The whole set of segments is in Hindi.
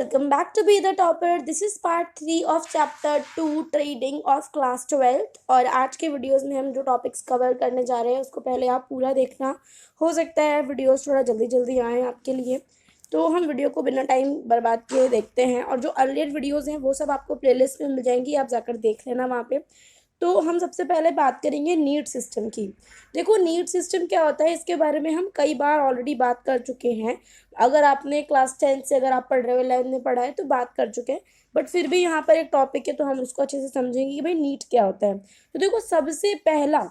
welcome back to Be the Topper. This is part 3 of chapter 2 trading of class 12 और आज के वीडियोस में हम जो टॉपिक्स कवर करने जा रहे हैं उसको पहले आप पूरा देखना। हो सकता है वीडियोस थोड़ा जल्दी जल्दी आएँ आपके लिए, तो हम वीडियो को बिना टाइम बर्बाद किए देखते हैं। और जो अर्लियर वीडियोस हैं वो सब आपको प्लेलिस्ट में मिल जाएंगी, आप जाकर देख लेना वहाँ पे। तो हम सबसे पहले बात करेंगे नीट सिस्टम की। देखो नीट सिस्टम क्या होता है, इसके बारे में हम कई बार ऑलरेडी बात कर चुके हैं। अगर आपने क्लास 10 से अगर आप पढ़ रहे हो 11 में पढ़ा है तो बात कर चुके हैं, बट फिर भी यहाँ पर एक टॉपिक है तो हम उसको अच्छे से समझेंगे कि भाई नीट क्या होता है। तो देखो सबसे पहला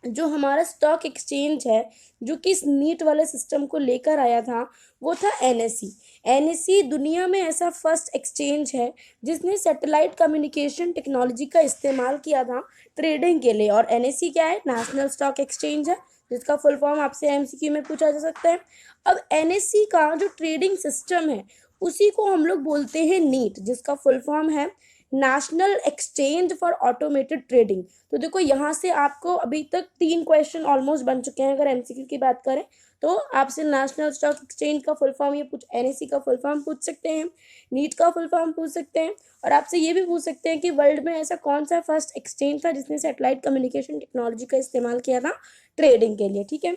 जो हमारा स्टॉक एक्सचेंज है जो कि इस नीट वाले सिस्टम को लेकर आया था वो था एनएससी। एनएससी दुनिया में ऐसा फर्स्ट एक्सचेंज है जिसने सैटेलाइट कम्युनिकेशन टेक्नोलॉजी का इस्तेमाल किया था ट्रेडिंग के लिए। और एनएससी क्या है? नेशनल स्टॉक एक्सचेंज है, जिसका फुल फॉर्म आपसे एमसीक्यू में पूछा जा सकता है। अब एनएससी का जो ट्रेडिंग सिस्टम है उसी को हम लोग बोलते हैं नीट, जिसका फुल फॉर्म है national exchange for automated trading. तो देखो यहाँ से आपको अभी तक 3 क्वेश्चन ऑलमोस्ट बन चुके हैं। अगर एमसीक्यू की बात करें तो आपसे नेशनल स्टॉक एक्सचेंज का फुल फॉर्म ये पूछ, एनएससी का फुल फॉर्म पूछ सकते हैं, नीट का फुल फॉर्म पूछ सकते हैं, और आपसे ये भी पूछ सकते हैं कि वर्ल्ड में ऐसा कौन सा फर्स्ट एक्सचेंज था जिसने सैटेलाइट कम्युनिकेशन टेक्नोलॉजी का इस्तेमाल किया था ट्रेडिंग के लिए। ठीक है,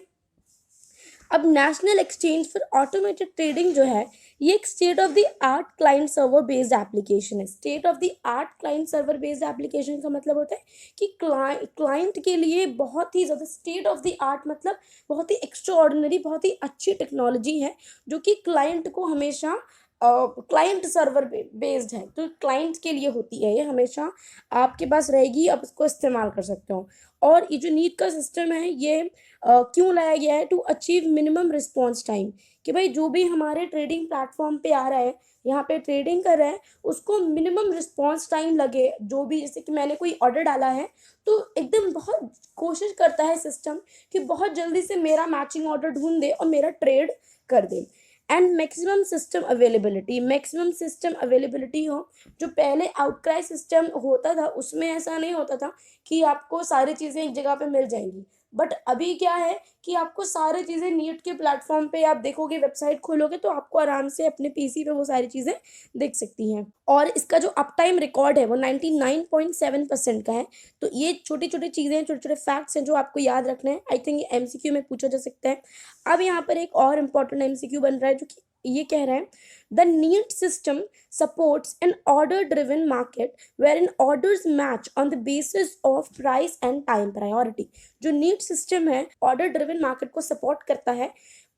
अब national exchange for automated trading जो है ये एक state of the art client server based application है। State of the art client server based application का मतलब होता है कि क्लाइंट के लिए बहुत ही ज़्यादा स्टेट ऑफ द आर्ट मतलब बहुत ही एक्स्ट्राऑर्डिनरी, बहुत ही अच्छी टेक्नोलॉजी है जो कि क्लाइंट को हमेशा क्लाइंट सर्वर बेस्ड है। तो क्लाइंट के लिए होती है, ये हमेशा आपके पास रहेगी, आप इसको इस्तेमाल कर सकते हो। और ये जो नीट का सिस्टम है ये क्यों लाया गया है? To achieve minimum response time, कि भाई जो भी हमारे ट्रेडिंग प्लेटफॉर्म पे आ रहा है, यहाँ पे ट्रेडिंग कर रहा है, उसको मिनिमम रिस्पॉन्स टाइम लगे। जो भी जैसे कि मैंने कोई ऑर्डर डाला है तो एकदम बहुत कोशिश करता है सिस्टम कि बहुत जल्दी से मेरा मैचिंग ऑर्डर ढूंढ दे और मेरा ट्रेड कर दे। And maximum system availability, maximum system availability हो। जो पहले आउटक्राई सिस्टम होता था उसमें ऐसा नहीं होता था कि आपको सारी चीज़ें एक जगह पे मिल जाएंगी, बट अभी क्या है कि आपको सारी चीज़ें नीट के प्लेटफॉर्म पे आप देखोगे, वेबसाइट खोलोगे तो आपको आराम से अपने पीसी पे वो सारी चीज़ें दिख सकती हैं। और इसका जो अप टाइम रिकॉर्ड है वो 99.7% का है। तो ये छोटी छोटी चीज़ें, छोटे छोटे फैक्ट्स हैं जो आपको याद रखना है। आई थिंक एमसीक्यू में पूछा जा सकता है। अब यहाँ पर एक और इम्पॉर्टेंट एमसीक्यू बन रहा है जो कि ये कह रहा है the NEAT system supports an order driven market where in orders match on the basis of price and time priority. जो नीट सिस्टम है ऑर्डर ड्रिवन मार्केट को सपोर्ट करता है।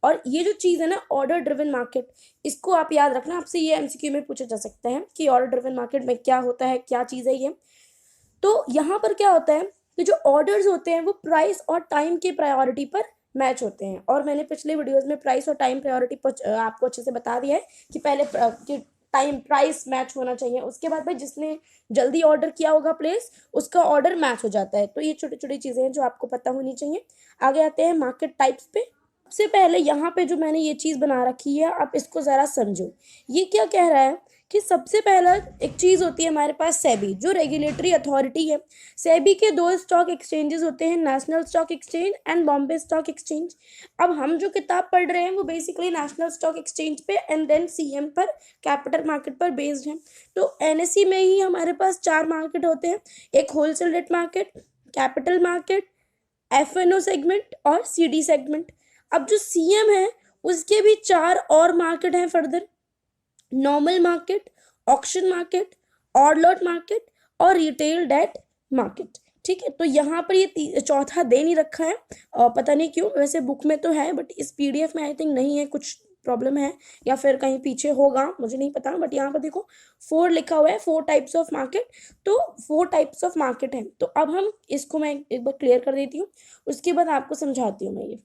और ये जो चीज़ है ना ऑर्डर ड्रिवन मार्केट, इसको आप याद रखना, आपसे ये एमसीक्यू में पूछा जा सकता है कि ऑर्डर ड्रिवन मार्केट में क्या होता है, क्या चीज़ है ये। तो यहाँ पर क्या होता है कि जो ऑर्डर्स होते हैं वो प्राइस और टाइम की प्रायोरिटी पर मैच होते हैं। और मैंने पिछले वीडियोस में प्राइस और टाइम प्रायोरिटी आपको अच्छे से बता दिया है कि पहले कि टाइम प्राइस मैच होना चाहिए, उसके बाद भाई जिसने जल्दी ऑर्डर किया होगा प्लेस उसका ऑर्डर मैच हो जाता है। तो ये छोटी छोटी चीज़ें हैं जो आपको पता होनी चाहिए। आगे आते हैं मार्केट टाइप्स पे। सबसे पहले यहाँ पे जो मैंने ये चीज़ बना रखी है आप इसको ज़रा समझो। ये क्या कह रहा है कि सबसे पहला एक चीज़ होती है हमारे पास सेबी, जो रेगुलेटरी अथॉरिटी है। सेबी के 2 स्टॉक एक्सचेंजेस होते हैं, national stock exchange and Bombay stock exchange. अब हम जो किताब पढ़ रहे हैं वो बेसिकली नेशनल स्टॉक एक्सचेंज पे एंड देन सीएम पर, कैपिटल मार्केट पर बेस्ड है। तो एनएससी में ही हमारे पास 4 मार्केट होते हैं, एक wholesale rate market, capital market, F N O segment और सीडी सेगमेंट। अब जो सीएम है उसके भी 4 और मार्केट हैं further, normal market, auction market, odd lot market और रिटेल डेट मार्केट। ठीक है, तो यहाँ पर ये चौथा दे नहीं रखा है, पता नहीं क्यों, वैसे बुक में तो है बट इस पीडीएफ में आई थिंक नहीं है, कुछ प्रॉब्लम है या फिर कहीं पीछे होगा, मुझे नहीं पता। बट यहाँ पर देखो 4 लिखा हुआ है, 4 टाइप्स ऑफ मार्केट। तो 4 टाइप्स ऑफ मार्केट है। तो अब हम इसको मैं एक बार क्लियर कर देती हूँ, उसके बाद आपको समझाती हूँ मैं ये।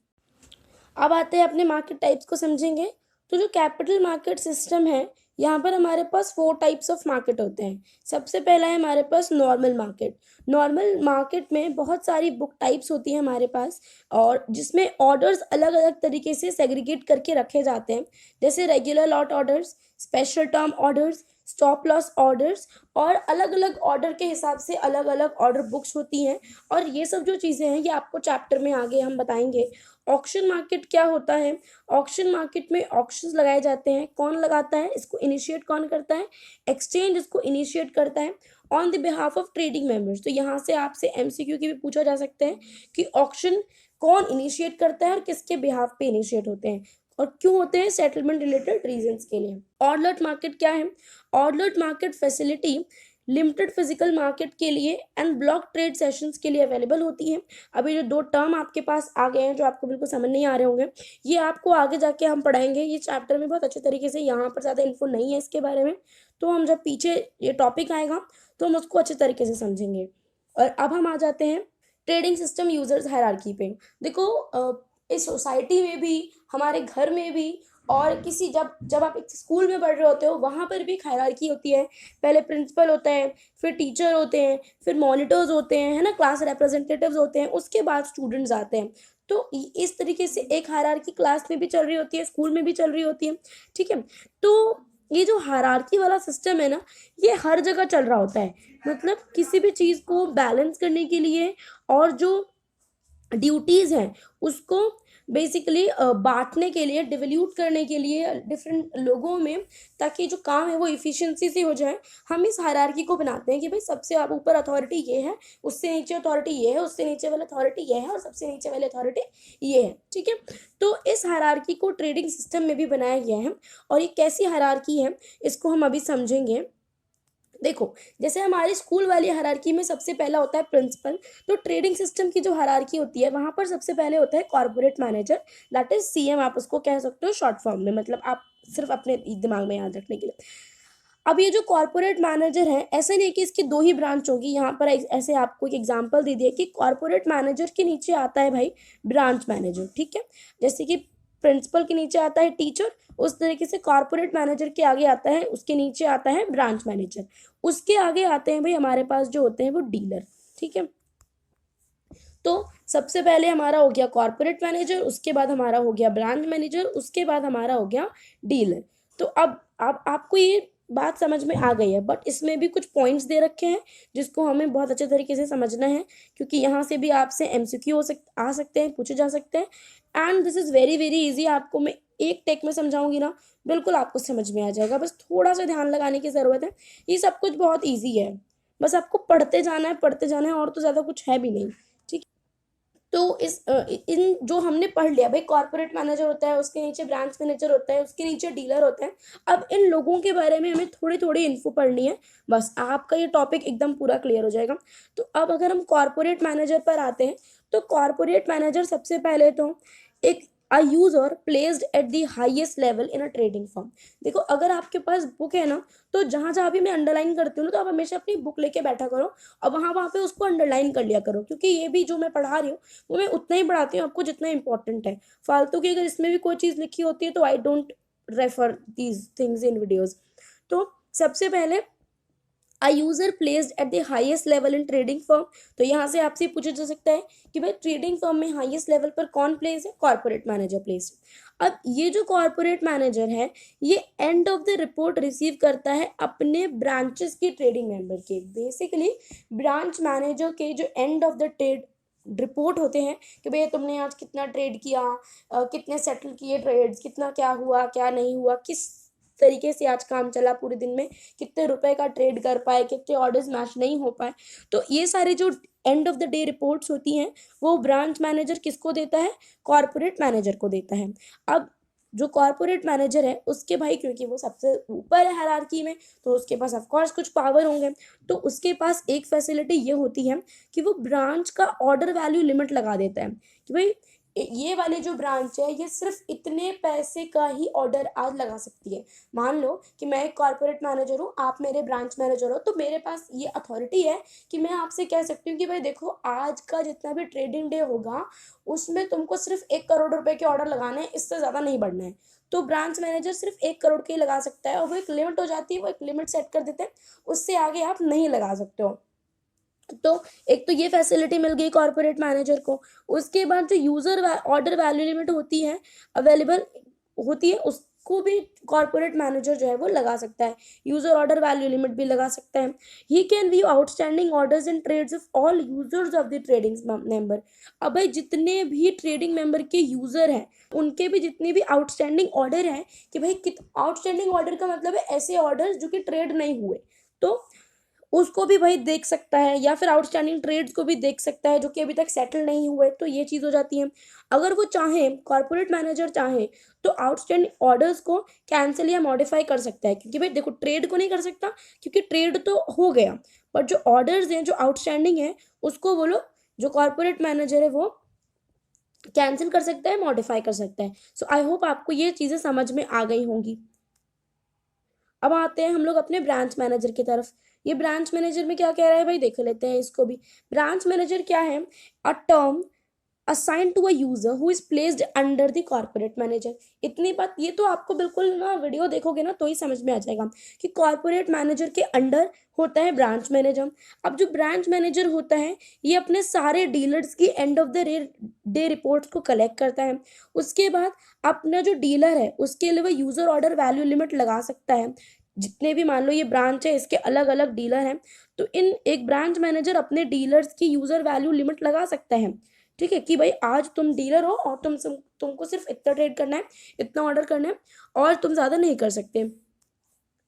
अब आते हैं अपने मार्केट टाइप्स को समझेंगे। तो जो कैपिटल मार्केट सिस्टम है यहाँ पर हमारे पास 4 टाइप्स ऑफ मार्केट होते हैं। सबसे पहला है हमारे पास नॉर्मल मार्केट। नॉर्मल मार्केट में बहुत सारी बुक टाइप्स होती हैं हमारे पास, और जिसमें ऑर्डर्स अलग अलग तरीके से सेग्रीगेट करके रखे जाते हैं, जैसे regular lot orders, special term orders, stop loss orders, और अलग अलग ऑर्डर के हिसाब से अलग अलग ऑर्डर बुक्स होती हैं। और ये सब जो चीज़ें हैं ये आपको चैप्टर में आगे हम बताएंगे। ऑक्शन मार्केट क्या होता है? ऑक्शन मार्केट में ऑक्शंस लगाए जाते हैं। कौन लगाता है इसको, इनिशिएट कौन करता है? एक्सचेंज इसको इनिशिएट करता है on the behalf of trading members. तो यहाँ से आपसे एमसीक्यू की भी पूछा जा सकता है कि ऑक्शन कौन इनिशिएट करता है और किसके बिहाफ पे इनिशिएट होते हैं और क्यों होते हैं, सेटलमेंट रिलेटेड रीजंस के लिए। ऑर्डर्ड मार्केट क्या है? Ordered market facility limited physical market के लिए एंड ब्लॉक ट्रेड सेशंस के लिए अवेलेबल होती है। अभी जो दो टर्म आपके पास आ गए हैं जो आपको बिल्कुल समझ नहीं आ रहे होंगे, ये आपको आगे जाके हम पढ़ाएंगे। ये चैप्टर में बहुत अच्छे तरीके से, यहाँ पर ज़्यादा इन्फो नहीं है इसके बारे में, तो हम जब पीछे ये टॉपिक आएगा तो हम उसको अच्छे तरीके से समझेंगे। और अब हम आ जाते हैं ट्रेडिंग सिस्टम यूजर्स हायरार्की पे। देखो इस सोसाइटी में भी, हमारे घर में भी, और किसी जब जब आप एक स्कूल में पढ़ रहे होते हो वहाँ पर भी एक हायरार्की होती है। पहले प्रिंसिपल होता है, फिर टीचर होते हैं, फिर मॉनिटर्स होते हैं, है ना, क्लास रिप्रेजेंटेटिव्स होते हैं, उसके बाद स्टूडेंट्स आते हैं। तो इस तरीके से एक हायरार्की क्लास में भी चल रही होती है, स्कूल में भी चल रही होती है, ठीक है। तो ये जो हायरार्की वाला सिस्टम है ना, ये हर जगह चल रहा होता है। मतलब किसी भी चीज़ को बैलेंस करने के लिए और जो ड्यूटीज़ हैं उसको बेसिकली बांटने के लिए, डिवल्यूट करने के लिए डिफरेंट लोगों में, ताकि जो काम है वो इफ़िशिएंसी से हो जाए, हम इस हायरार्की को बनाते हैं कि भाई सबसे आप ऊपर अथॉरिटी ये है, उससे नीचे अथॉरिटी ये है, उससे नीचे वाली अथॉरिटी ये है, और सबसे नीचे वाली अथॉरिटी ये है, ठीक है। तो इस हायरार्की को ट्रेडिंग सिस्टम में भी बनाया गया है। और ये कैसी हायरार्की है इसको हम अभी समझेंगे। देखो, जैसे हमारी स्कूल वाली हायरार्की में सबसे पहला होता है प्रिंसिपल, तो ट्रेडिंग सिस्टम की जो हायरार्की होती है वहाँ पर सबसे पहले होता है corporate manager, that is CM, आप उसको कह सकते हो शॉर्ट फॉर्म में, मतलब आप सिर्फ अपने दिमाग में याद रखने के लिए। अब ये जो कॉर्पोरेट मैनेजर है, ऐसे नहीं कि इसकी दो ही ब्रांच होगी, यहाँ पर ऐसे आपको एक एग्जांपल दे दिया कि कॉर्पोरेट मैनेजर के नीचे आता है भाई ब्रांच मैनेजर, ठीक है। जैसे कि प्रिंसिपल के नीचे आता है टीचर, उस तरीके से कॉर्पोरेट मैनेजर के आगे आता है, उसके नीचे आता है ब्रांच मैनेजर, उसके आगे आते हैं भाई हमारे पास जो होते हैं वो डीलर, ठीक है। तो सबसे पहले हमारा हो गया कॉर्पोरेट मैनेजर, उसके बाद हमारा हो गया ब्रांच मैनेजर, उसके बाद हमारा हो गया डीलर। तो अब आपको ये बात समझ में आ गई है, बट इसमें भी कुछ पॉइंट्स दे रखे हैं जिसको हमें बहुत अच्छे तरीके से समझना है, क्योंकि यहाँ से भी आपसे एमसीक्यू आ सकते हैं, पूछे जा सकते हैं। And this is very very easy. आपको मैं एक टेक में समझाऊंगी ना, बिल्कुल आपको समझ में आ जाएगा, बस थोड़ा सा ध्यान लगाने की ज़रूरत है। ये सब कुछ बहुत ईजी है, बस आपको पढ़ते जाना है, पढ़ते जाना है, और तो ज़्यादा कुछ है भी नहीं, ठीक। तो इन जो हमने पढ़ लिया भाई, कॉर्पोरेट मैनेजर होता है, उसके नीचे ब्रांच मैनेजर होता है, उसके नीचे डीलर होता है। अब इन लोगों के बारे में हमें थोड़ी थोड़ी इन्फो पढ़नी है, बस आपका ये टॉपिक एकदम पूरा क्लियर हो जाएगा। तो अब अगर हम कॉर्पोरेट मैनेजर पर आते हैं, तो कॉर्पोरेट मैनेजर सबसे पहले तो एक a user placed at the highest level in a trading firm. देखो, अगर आपके पास बुक है ना, तो जहाँ जहाँ भी मैं अंडरलाइन करती हूँ ना, तो आप हमेशा अपनी बुक लेके बैठा करो और वहाँ वहाँ पे उसको अंडरलाइन कर लिया करो, क्योंकि ये भी जो मैं पढ़ा रही हूँ वो मैं उतना ही पढ़ाती हूँ आपको जितना इंपॉर्टेंट है। फालतू की अगर इसमें भी कोई चीज़ लिखी होती है तो I don't refer these things in videos. तो सबसे पहले a user placed at the highest level in trading firm. तो यहाँ से आपसे पूछा जा सकता है कि भाई ट्रेडिंग फर्म में हाईएस्ट लेवल पर कौन प्लेस है? Corporate manager place. अब ये जो कॉर्पोरेट मैनेजर है, ये end of the report receive करता है अपने ब्रांचेस के ट्रेडिंग मेंबर के। बेसिकली ब्रांच मैनेजर के जो end of the trade report होते हैं कि भैया तुमने आज कितना ट्रेड किया, कितने सेटल किए ट्रेड्स, कितना क्या हुआ क्या नहीं हुआ, किस तरीके से आज काम चला पूरे दिन में, कितने रुपए का ट्रेड कर पाए, कितने ऑर्डर्स मैच नहीं हो पाए। तो ये सारे जो end of the day reports होती हैं वो ब्रांच मैनेजर किसको देता है? कॉर्पोरेट मैनेजर को देता है। अब जो कॉर्पोरेट मैनेजर है उसके भाई, क्योंकि वो सबसे ऊपर है हायरार्की में, तो उसके पास ऑफ कोर्स कुछ पावर होंगे। तो उसके पास एक फैसिलिटी ये होती है कि वो ब्रांच का ऑर्डर वैल्यू लिमिट लगा देता है कि भाई ये वाली जो ब्रांच है ये सिर्फ इतने पैसे का ही ऑर्डर आज लगा सकती है। मान लो कि मैं एक कॉर्पोरेट मैनेजर हूँ, आप मेरे ब्रांच मैनेजर हो, तो मेरे पास ये अथॉरिटी है कि मैं आपसे कह सकती हूँ कि भाई देखो, आज का जितना भी ट्रेडिंग डे होगा उसमें तुमको सिर्फ 1 करोड़ रुपए के ऑर्डर लगाने हैं, इससे ज़्यादा नहीं बढ़ना है। तो ब्रांच मैनेजर सिर्फ 1 करोड़ के ही लगा सकता है, और वो एक लिमिट हो जाती है, वो एक लिमिट सेट कर देते हैं, उससे आगे आप नहीं लगा सकते हो। तो एक तो ये फैसिलिटी मिल गई कॉर्पोरेट मैनेजर को। उसके बाद जो यूज़र ऑर्डर वैल्यू लिमिट होती है, अवेलेबल होती है, उस उसको भी कॉर्पोरेट मैनेजर जो है वो लगा सकता है। यूजर ऑर्डर वैल्यू लिमिट भी लगा सकता है। He can view outstanding orders and trades of all users of the trading member. अब भाई जितने भी ट्रेडिंग मेंबर के यूजर हैं उनके भी जितने भी आउटस्टैंडिंग ऑर्डर हैं, कि भाई आउटस्टैंडिंग ऑर्डर का मतलब है ऐसे ऑर्डर्स जो कि ट्रेड नहीं हुए, तो उसको भी भाई देख सकता है, या फिर आउटस्टैंडिंग ट्रेड्स को भी देख सकता है जो कि अभी तक सेटल नहीं हुए। तो ये चीज़ हो जाती है। अगर वो चाहे, कॉर्पोरेट मैनेजर चाहे, तो आउटस्टैंडिंग ऑर्डर्स को कैंसिल या मॉडिफाई कर सकता है, क्योंकि भाई देखो ट्रेड को नहीं कर सकता क्योंकि ट्रेड तो हो गया, पर जो ऑर्डर्स हैं जो आउटस्टैंडिंग है उसको वो लोग, जो कॉर्पोरेट मैनेजर है वो कैंसिल कर सकता है, मॉडिफाई कर सकता है। सो आई होप आपको ये चीज़ें समझ में आ गई होंगी। अब आते हैं हम लोग अपने ब्रांच मैनेजर की तरफ। ये ब्रांच मैनेजर में क्या कह रहा है भाई, देख लेते हैं इसको भी। ब्रांच मैनेजर क्या है? A term assign to a user who is placed under the corporate manager. इतनी बात ये तो आपको बिल्कुल ना वीडियो देखोगे ना तो ही समझ में आ जाएगा कि कॉर्पोरेट मैनेजर के अंडर होता है ब्रांच मैनेजर। अब जो ब्रांच मैनेजर होता है ये अपने सारे डीलर्स की end of the day reports को कलेक्ट करता है। उसके बाद अपना जो डीलर है उसके लिए वो यूजर ऑर्डर वैल्यू लिमिट लगा सकता है। जितने भी, मान लो ये ब्रांच है, इसके अलग अलग डीलर हैं, तो इन एक ब्रांच मैनेजर अपने डीलर्स की यूजर वैल्यू लिमिट लगा सकता है। ठीक है, कि भाई आज तुम डीलर हो और तुमको सिर्फ इतना ट्रेड करना है, इतना ऑर्डर करना है, और तुम ज़्यादा नहीं कर सकते।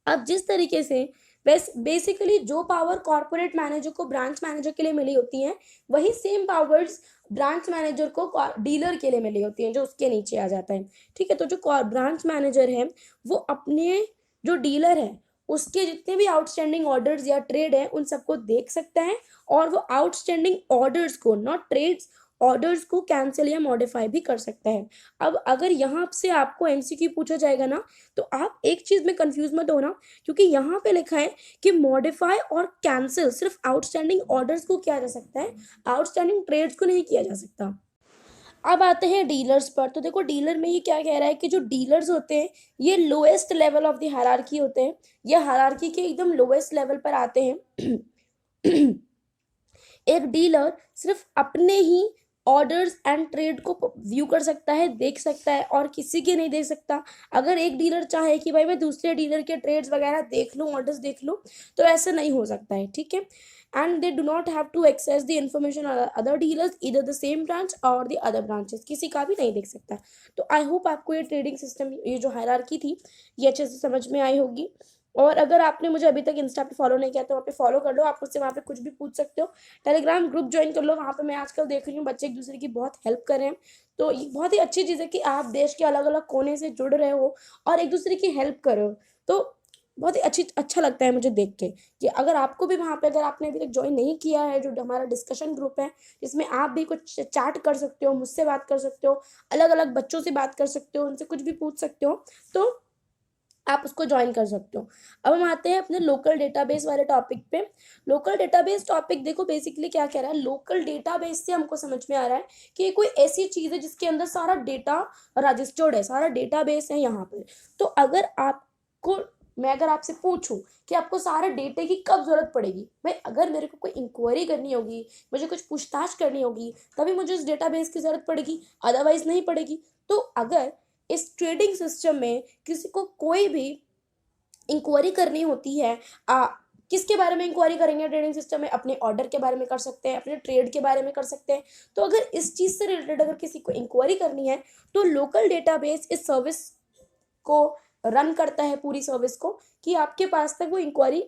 अब जिस तरीके से बेसिकली जो पावर कॉर्पोरेट मैनेजर को ब्रांच मैनेजर के लिए मिली होती हैं, वही सेम पावर्स ब्रांच मैनेजर को डीलर के लिए मिली होती हैं जो उसके नीचे आ जाता है। ठीक है, तो जो ब्रांच मैनेजर है वो अपने जो डीलर है उसके जितने भी आउटस्टैंडिंग ऑर्डर्स या ट्रेड है उन सबको देख सकता है, और वो आउटस्टैंडिंग ऑर्डर्स को, नॉट ट्रेड्स, ऑर्डर्स को कैंसिल या मॉडिफाई भी कर सकता है। अब अगर यहाँ से आपको एमसीक्यू पूछा जाएगा ना, तो आप एक चीज़ में कंफ्यूज मत होना, क्योंकि यहाँ पे लिखा है कि मॉडिफाई और कैंसिल सिर्फ आउटस्टैंडिंग ऑर्डर्स को किया जा सकता है, आउटस्टैंडिंग ट्रेड्स को नहीं किया जा सकता। अब आते हैं डीलर्स पर। तो देखो डीलर में ये क्या कह रहा है कि जो डीलर्स होते हैं ये lowest level of the hierarchy होते हैं, ये हायरार्की के एकदम लोएस्ट लेवल पर आते हैं। एक डीलर सिर्फ अपने ही ऑर्डर्स एंड ट्रेड को व्यू कर सकता है, देख सकता है, और किसी के नहीं देख सकता। अगर एक डीलर चाहे कि भाई मैं दूसरे डीलर के ट्रेड्स वगैरह देख लूँ, ऑर्डर्स देख लूँ, तो ऐसा नहीं हो सकता है। ठीक है, and they do not have to access the information other dealers, either the same branch or the other branches, किसी का भी नहीं देख सकता। तो आई होप आपको ये ट्रेडिंग सिस्टम, ये जो हायरार्की थी, ये अच्छे से समझ में आई होगी। और अगर आपने मुझे अभी तक इंस्टा पे फॉलो नहीं किया तो वहाँ पे फॉलो कर लो, आप मुझसे वहाँ पे कुछ भी पूछ सकते हो। टेलीग्राम ग्रुप ज्वाइन कर लो, वहाँ पे मैं आजकल देख रही हूँ बच्चे एक दूसरे की बहुत हेल्प कर रहे हैं। तो ये बहुत ही अच्छी चीज़ है कि आप देश के अलग अलग कोने से जुड़ रहे हो और एक दूसरे की हेल्प कर रहे हो। तो बहुत ही अच्छा लगता है मुझे देख के कि अगर आपको भी वहाँ पे, अगर आपने अभी तक ज्वाइन नहीं किया है, जो हमारा डिस्कशन ग्रुप है जिसमें आप भी कुछ चैट कर सकते हो, मुझसे बात कर सकते हो, अलग अलग बच्चों से बात कर सकते हो, उनसे कुछ भी पूछ सकते हो, तो आप उसको ज्वाइन कर सकते हो। अब हम आते हैं अपने लोकल डेटाबेस वाले टॉपिक पे। लोकल डेटाबेस टॉपिक देखो बेसिकली क्या कह रहा है, लोकल डेटाबेस से हमको समझ में आ रहा है कि ये कोई ऐसी चीज़ है जिसके अंदर सारा डेटा रजिस्टर्ड है, सारा डेटाबेस है यहाँ पर। तो अगर आपको, मैं अगर आपसे पूछूं कि आपको सारे डेटे की कब जरूरत पड़ेगी, भाई अगर मेरे को कोई इंक्वायरी करनी होगी, मुझे कुछ पूछताछ करनी होगी, तभी मुझे उस डेटाबेस की जरूरत पड़ेगी, अदरवाइज नहीं पड़ेगी। तो अगर इस ट्रेडिंग सिस्टम में किसी को कोई भी इंक्वायरी करनी होती है, किसके बारे में इंक्वायरी करेंगे ट्रेडिंग सिस्टम में? अपने ऑर्डर के बारे में कर सकते हैं, अपने ट्रेड के बारे में कर सकते हैं। तो अगर इस चीज़ से रिलेटेड अगर किसी को इंक्वायरी करनी है तो लोकल डेटाबेस इस सर्विस को रन करता है, पूरी सर्विस को, कि आपके पास तक वो इंक्वायरी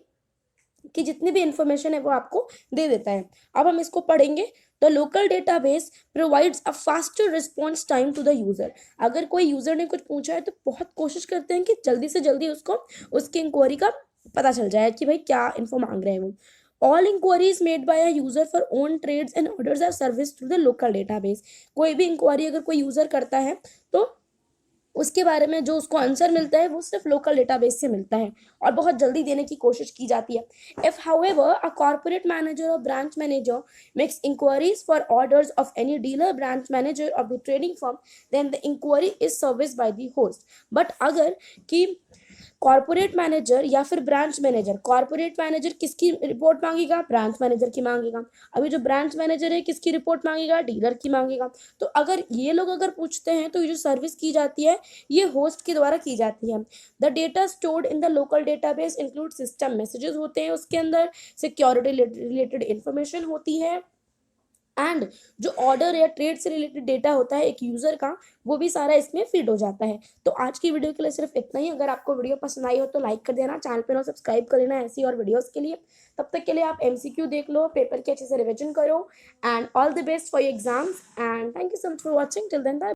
की जितनी भी इंफॉर्मेशन है वो आपको दे देता है। अब हम इसको पढ़ेंगे। The local database provides a faster response time to the user. अगर कोई यूजर ने कुछ पूछा है तो बहुत कोशिश करते हैं कि जल्दी से जल्दी उसको उसकी इंक्वायरी का पता चल जाए कि भाई क्या इन्फो मांग रहे हैं वो। All inquiries made by a user for own trades and orders are service through the local database. कोई भी इंक्वायरी अगर कोई यूजर करता है तो उसके बारे में जो उसको आंसर मिलता है वो सिर्फ लोकल डेटाबेस से मिलता है, और बहुत जल्दी देने की कोशिश की जाती है। If however a corporate manager और branch manager makes inquiries for orders of any dealer branch manager of the trading firm, then the inquiry is service by the host. But अगर कि कॉर्पोरेट मैनेजर या फिर ब्रांच मैनेजर। कॉर्पोरेट मैनेजर किसकी रिपोर्ट मांगेगा? ब्रांच मैनेजर की मांगेगा। अभी जो ब्रांच मैनेजर है किसकी रिपोर्ट मांगेगा? डीलर की मांगेगा। तो अगर ये लोग अगर पूछते हैं तो ये जो सर्विस की जाती है ये होस्ट के द्वारा की जाती है। The data stored in the local database include system messages होते हैं उसके अंदर, सिक्योरिटी रिलेटेड इंफॉर्मेशन होती है, एंड जो ऑर्डर या ट्रेड से रिलेटेड डेटा होता है एक यूजर का, वो भी सारा इसमें फीड हो जाता है। तो आज की वीडियो के लिए सिर्फ इतना ही। अगर आपको वीडियो पसंद आई हो तो लाइक कर देना, चैनल पे ना सब्सक्राइब कर लेना ऐसी और वीडियोस के लिए। तब तक के लिए आप एमसीक्यू देख लो, पेपर के अच्छे से रिविजन करो, and all the best for your exams, and thank you so much for watching. Till then bye.